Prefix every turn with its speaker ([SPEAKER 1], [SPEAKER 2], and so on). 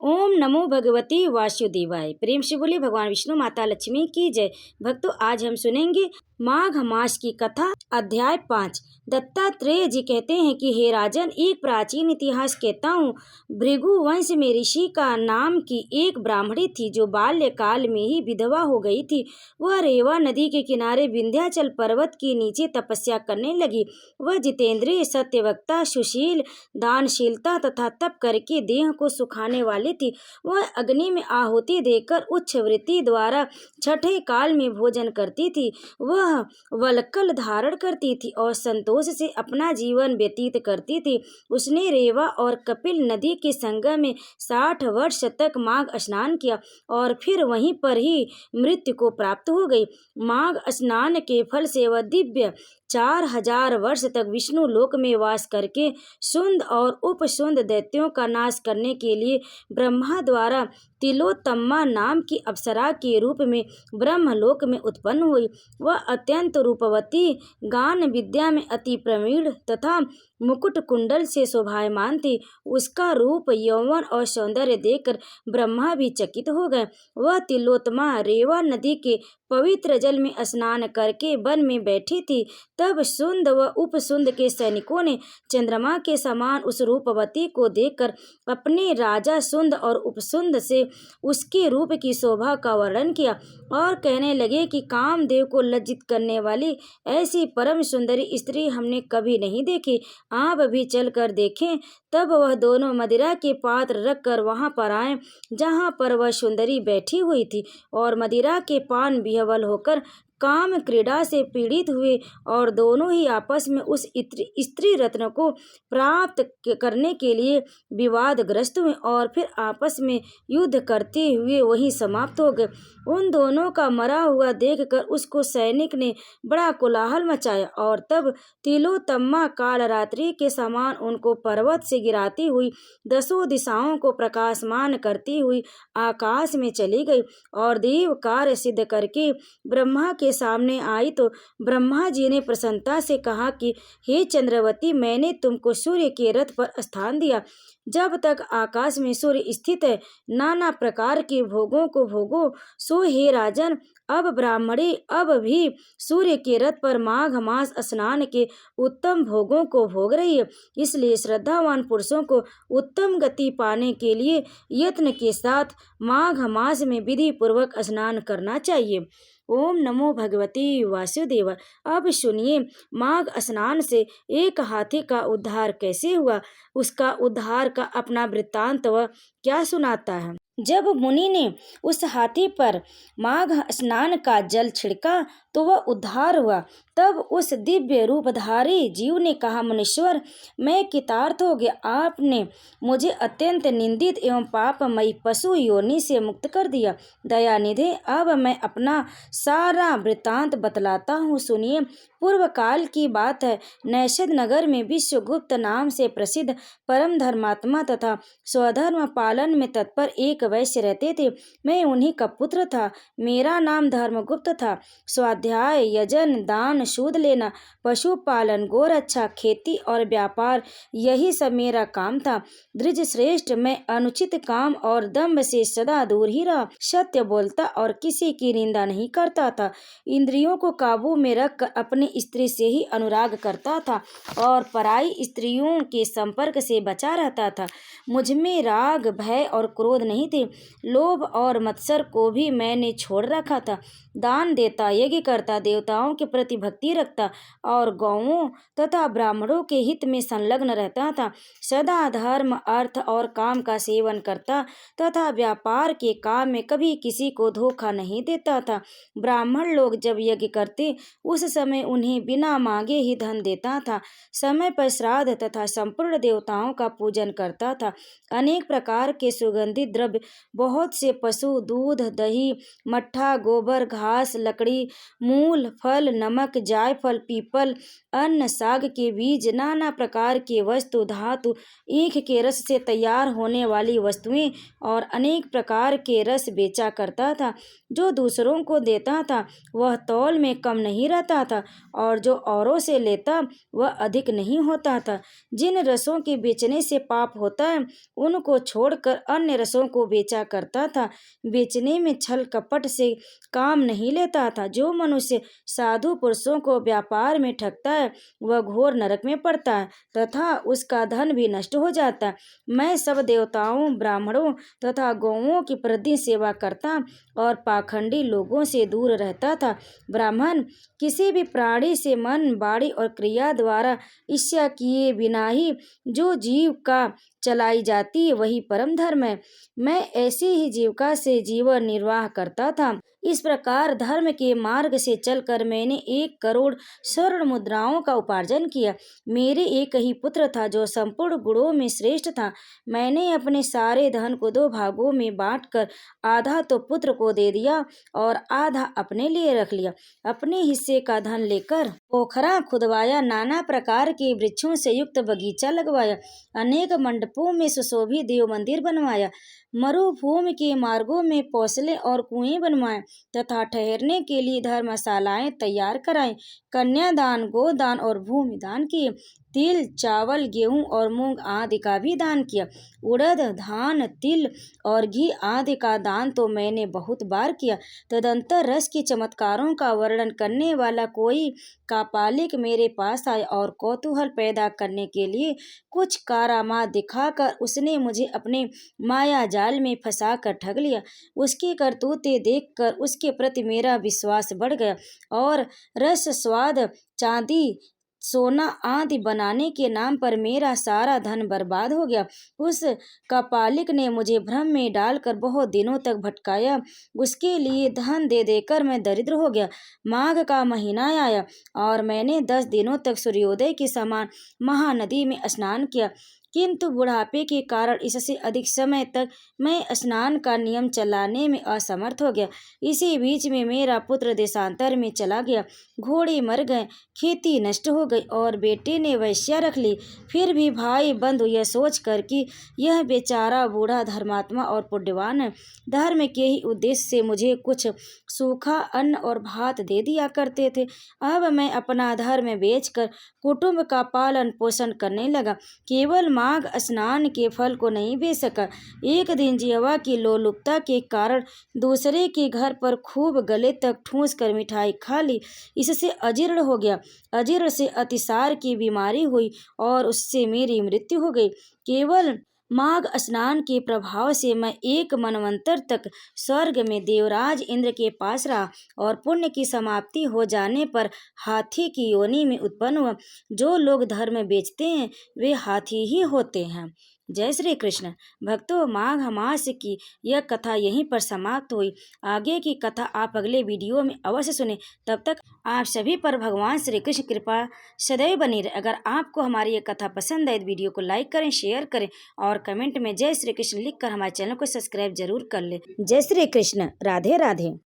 [SPEAKER 1] ओम नमो भगवती वासुदेवाय। प्रेम से बोले भगवान विष्णु माता लक्ष्मी की जय। भक्तों, आज हम सुनेंगे माघ मास की कथा, अध्याय 5। दत्तात्रेय जी कहते हैं कि हे राजन, एक प्राचीन इतिहास कहता हूँ। भृगु वंश में ऋषि का नाम की एक ब्राह्मणी थी जो बाल्यकाल में ही विधवा हो गई थी। वह रेवा नदी के किनारे विंध्याचल पर्वत के नीचे तपस्या करने लगी। वह जितेंद्रिय, सत्यवक्ता, सुशील, दानशीलता तथा तप करके देह को सुखाने वाली थी। वह अग्नि में आहुति देकर उच्च वृत्ति द्वारा छठे काल में भोजन करती थी। वह वल्कल धारण करती थी और संतोष से अपना जीवन व्यतीत करती थी। उसने रेवा और कपिल नदी के संगम में 60 वर्ष तक माघ स्नान किया और फिर वहीं पर ही मृत्यु को प्राप्त हो गई। माघ स्नान के फल से वह दिव्य 4000 वर्ष तक विष्णु लोक में वास करके सुंद और उपसुंद दैत्यों का नाश करने के लिए ब्रह्मा द्वारा तिलोत्तमा नाम की अप्सरा के रूप में ब्रह्मलोक में उत्पन्न हुई। वह अत्यंत रूपवती, गान विद्या में अति प्रवीण तथा मुकुट कुंडल से शोभायमान थी। उसका रूप, यौवन और सौंदर्य देखकर ब्रह्मा भी चकित हो गए। वह तिलोत्तमा रेवा नदी के पवित्र जल में स्नान करके वन में बैठी थी। तब सुंद व उपसुंद के सैनिकों ने चंद्रमा के समान उस रूपवती को देखकर अपने राजा सुंद और उपसुंद से उसके रूप की शोभा का वर्णन किया और कहने लगे कि कामदेव को लज्जित करने वाली ऐसी परम सुंदरी स्त्री हमने कभी नहीं देखी। आप भी चल कर देखें। तब वह दोनों मदिरा के पात्र रखकर वहां पर आए जहां पर वह सुंदरी बैठी हुई थी और मदिरा के पान विह्वल होकर काम क्रीड़ा से पीड़ित हुए और दोनों ही आपस में उस स्त्री रत्न को प्राप्त करने के लिए विवादग्रस्त हुए और फिर आपस में युद्ध करते हुए वहीं समाप्त हो गए। उन दोनों का मरा हुआ देखकर उसको सैनिक ने बड़ा कोलाहल मचाया और तब तिलोत्तमा कालरात्रि के समान उनको पर्वत से गिराती हुई 10 दिशाओं को प्रकाशमान करती हुई आकाश में चली गई और देव कार्य सिद्ध करके ब्रह्मा के सामने आई तो ब्रह्मा जी ने प्रसन्नता से कहा कि हे चंद्रवती, मैंने तुमको सूर्य के रथ पर स्थान दिया। जब तक आकाश में सूर्य स्थित है, नाना प्रकार के भोगों को भोगो। सो हे राजन, अब ब्राह्मणी अब भी सूर्य के रथ पर माघ मास स्नान के उत्तम भोगों को भोग रही है। इसलिए श्रद्धावान पुरुषों को उत्तम गति पाने के लिए यत्न के साथ माघ मास में विधि पूर्वक स्नान करना चाहिए। ओम नमो भगवती वासुदेव। अब सुनिए, माघ स्नान से एक हाथी का उद्धार कैसे हुआ, उसका उद्धार का अपना वृत्तांत वह क्या सुनाता है। जब मुनि ने उस हाथी पर माघ स्नान का जल छिड़का तो वह उद्धार हुआ। तब उस दिव्य रूपधारी जीव ने कहा, मुनीश्वर, मैं कृतार्थ हो गया। आपने मुझे अत्यंत निंदित एवं पापमयी पशु योनि से मुक्त कर दिया। दयानिधे, अब मैं अपना सारा वृत्तांत बतलाता हूँ, सुनिए। पूर्व काल की बात है। नैषद नगर में विश्वगुप्त नाम से प्रसिद्ध परम धर्मात्मा तथा स्वधर्म पालन में तत्पर एक वैश्य रहते थे। मैं उन्हीं का पुत्र था। मेरा नाम धर्मगुप्त था। स्वाध्याय, यजन, दान, सूद लेना, पशुपालन, गोरक्षा, खेती और व्यापार, यही सब मेरा काम था। द्विज श्रेष्ठ, मैं अनुचित काम और दंभ से सदा दूर ही रहा। सत्य बोलता और किसी की निंदा नहीं करता था। इंद्रियों को काबू में रख अपनी स्त्री से ही अनुराग करता था और पराई स्त्रियों के संपर्क से बचा रहता था। मुझ में राग, भय और क्रोध नहीं थे। लोभ और मत्सर को भी मैंने छोड़ रखा था। दान देता, यज्ञ करता, देवताओं के प्रति भक्ति रखता और गौओं तथा ब्राह्मणों के हित में संलग्न रहता था। सदा धर्म, अर्थ और काम का सेवन करता तथा व्यापार के काम में कभी किसी को धोखा नहीं देता था। ब्राह्मण लोग जब यज्ञ करते उस समय उन्हें बिना मांगे ही धन देता था। समय पर श्राद्ध तथा संपूर्ण देवताओं का पूजन करता था। अनेक प्रकार के सुगंधित द्रव्य बहुत से पशु दूध, दही, मट्ठा, गोबर, घास, लकड़ी, मूल, फल, नमक, जायफल, पीपल, अन्न, साग के बीज, नाना प्रकार के वस्तु, धातु, ईख के रस से तैयार होने वाली वस्तुएं और अनेक प्रकार के रस बेचा करता था। जो दूसरों को देता था वह तौल में कम नहीं रहता था और जो औरों से लेता वह अधिक नहीं होता था। जिन रसों के बेचने से पाप होता है उनको छोड़कर अन्य रसों को बेचा करता था। बेचने में छल कपट से काम नहीं लेता था। जो मनुष्य साधु पुरुषों को व्यापार में ठगता है वह घोर नरक में पड़ता है तथा उसका धन भी नष्ट हो जाता है। मैं सब देवताओं, ब्राह्मणों तथा गौओं की प्रतिदिन सेवा करता और पाखंडी लोगों से दूर रहता था। ब्राह्मण किसी भी प्राणी से मन, वाणी और क्रिया द्वारा ईर्ष्या किए बिना ही जो जीव का चलाई जाती है वही परम धर्म है। मैं ऐसी ही जीविका से जीवन निर्वाह करता था। इस प्रकार धर्म के मार्ग से चलकर मैंने 1 करोड़ स्वर्ण मुद्राओं का उपार्जन किया। मेरे एक ही पुत्र था जो संपूर्ण गुणों में श्रेष्ठ था। मैंने अपने सारे धन को 2 भागों में बांटकर आधा तो पुत्र को दे दिया और आधा अपने लिए रख लिया। अपने हिस्से का धन लेकर पोखरा खुदवाया, नाना प्रकार के वृक्षों से युक्त बगीचा लगवाया, अनेक मंडपों में सुशोभित देव मंदिर बनवाया, मरुभूमि के मार्गों में पौसले और कुएं बनवाए तथा ठहरने के लिए धर्मशालाएं तैयार कराएं। कन्यादान, गोदान और भूमि दान किए। तिल, चावल, गेहूं और मूंग आदि का भी दान किया। उड़द, धान, तिल और घी आदि का दान तो मैंने बहुत बार किया। तदंतर रस के चमत्कारों का वर्णन करने वाला कोई कापालिक मेरे पास आया और कौतूहल पैदा करने के लिए कुछ करामात दिखाकर उसने मुझे अपने माया जाल में फंसा कर ठग लिया। उसकी करतूतें देखकर उसके प्रति मेरा विश्वास बढ़ गया और रस, स्वाद, चांदी, सोना आदि बनाने के नाम पर मेरा सारा धन बर्बाद हो गया। उस कपालिक ने मुझे भ्रम में डालकर बहुत दिनों तक भटकाया। उसके लिए धन दे देकर मैं दरिद्र हो गया। माघ का महीना आया और मैंने 10 दिनों तक सूर्योदय के समान महानदी में स्नान किया, किंतु बुढ़ापे के कारण इससे अधिक समय तक मैं स्नान का नियम चलाने में असमर्थ हो गया। इसी बीच में मेरा पुत्र देशांतर में चला गया, घोड़े मर गए, खेती नष्ट हो गई और बेटे ने वेश्या रख ली। फिर भी भाई बंधु यह सोच कर कि यह बेचारा बूढ़ा धर्मात्मा और पुण्यवान है, धर्म के ही उद्देश्य से मुझे कुछ सूखा अन्न और भात दे दिया करते थे। अब मैं अपना धर्म बेचकर कुटुंब का पालन पोषण करने लगा। केवल माघ स्नान के फल को नहीं बेच सका। एक दिन जिह्वा की लोलुपता के कारण दूसरे के घर पर खूब गले तक ठूंस कर मिठाई खा ली। इससे अजीर्ण हो गया। अजीर्ण से अतिसार की बीमारी हुई और उससे मेरी मृत्यु हो गई। केवल माघ स्नान के प्रभाव से मैं 1 मनवंतर तक स्वर्ग में देवराज इंद्र के पास रहा और पुण्य की समाप्ति हो जाने पर हाथी की योनि में उत्पन्न हुआ। जो लोग धर्म बेचते हैं वे हाथी ही होते हैं। जय श्री कृष्ण। भक्तों, माघ मास की यह कथा यहीं पर समाप्त हुई। आगे की कथा आप अगले वीडियो में अवश्य सुने। तब तक आप सभी पर भगवान श्री कृष्ण कृपा सदैव बनी रहे। अगर आपको हमारी ये कथा पसंद आए तो वीडियो को लाइक करें, शेयर करें और कमेंट में जय श्री कृष्ण लिखकर हमारे चैनल को सब्सक्राइब जरूर कर ले। जय श्री कृष्ण। राधे राधे।